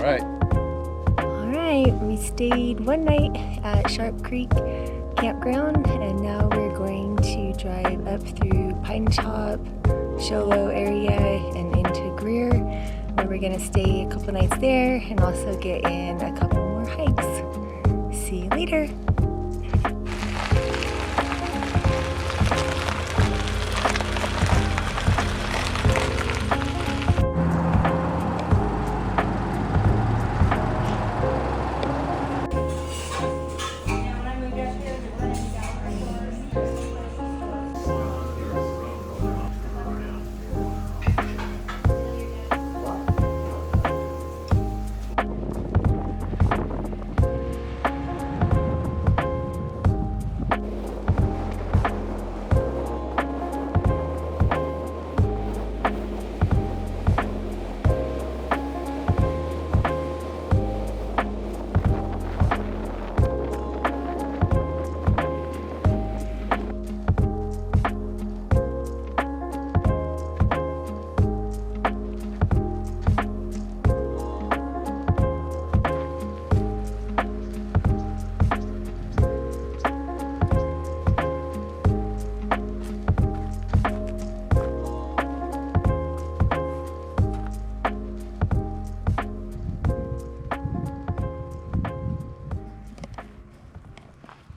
right. All right, we stayed one night at Sharp Creek Campground, and now we're going to drive up through Pine Top, Sholo area, and into Greer, where we're gonna stay a couple nights there and also get in a couple more hikes. See you later.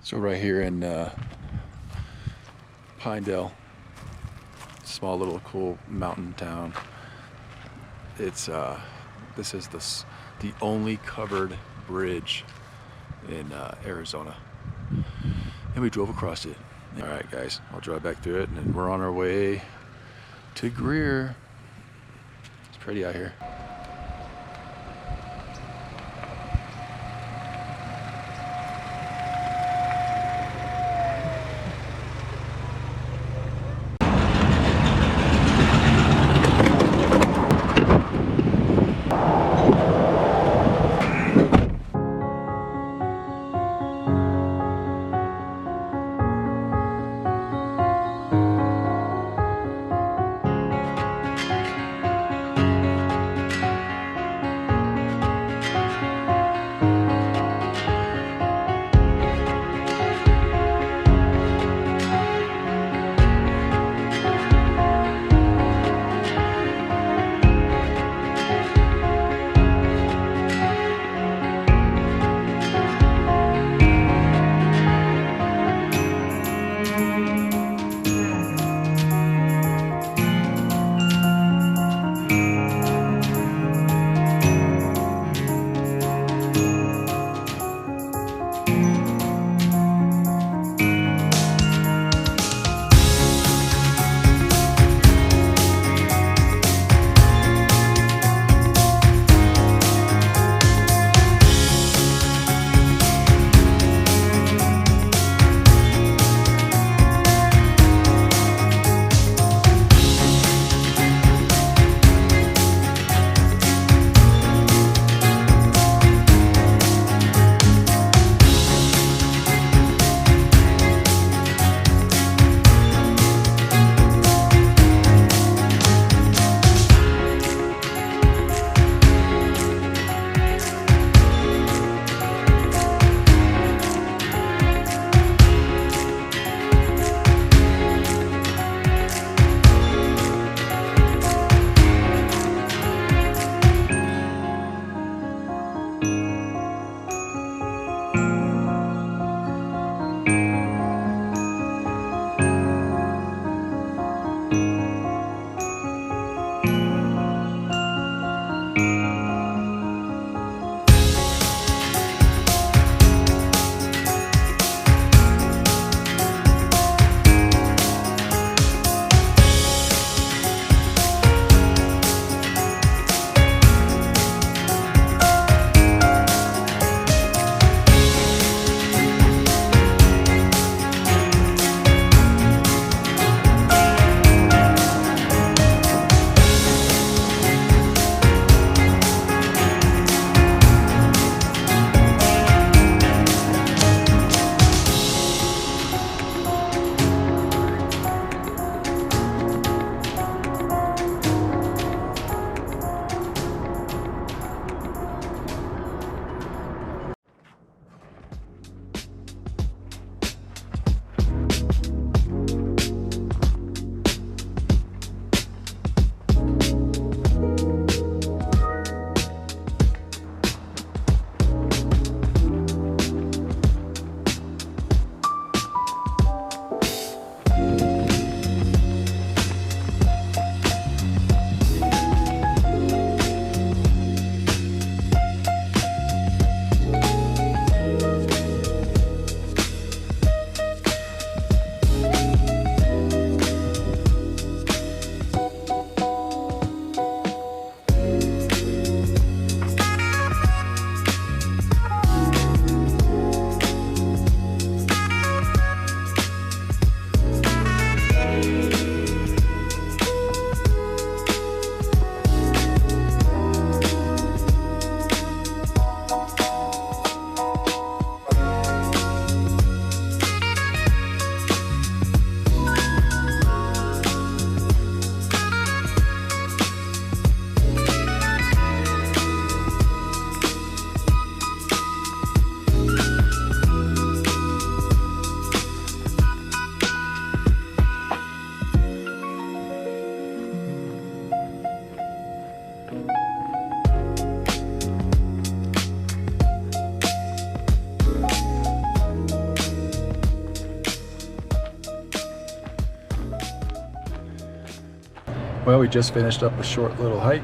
So right here in Pinedale, small little cool mountain town. It's this is the only covered bridge in Arizona, and we drove across it. All right, guys, I'll drive back through it, and then we're on our way to Greer. It's pretty out here. Well, we just finished up a short little hike.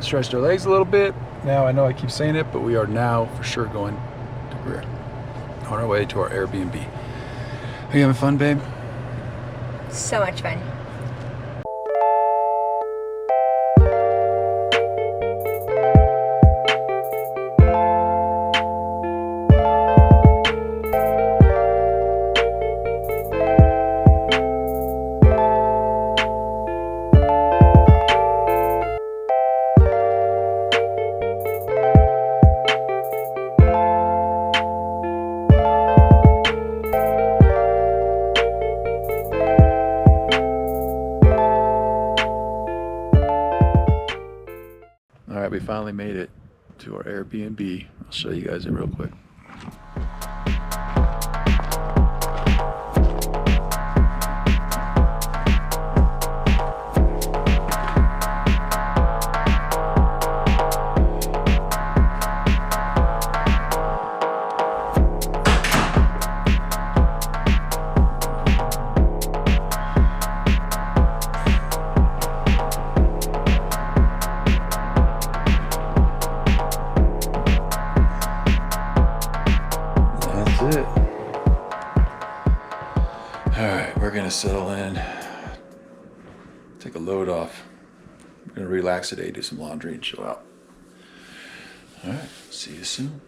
Stretched our legs a little bit. Now, I know I keep saying it, but we are now for sure going to Greer. On our way to our Airbnb. Are you having fun, babe? So much fun. All right, we finally made it to our Airbnb. I'll show you guys it real quick. That's it. All right, we're gonna settle in, take a load off. We're gonna relax today, do some laundry and chill out. All right, see you soon.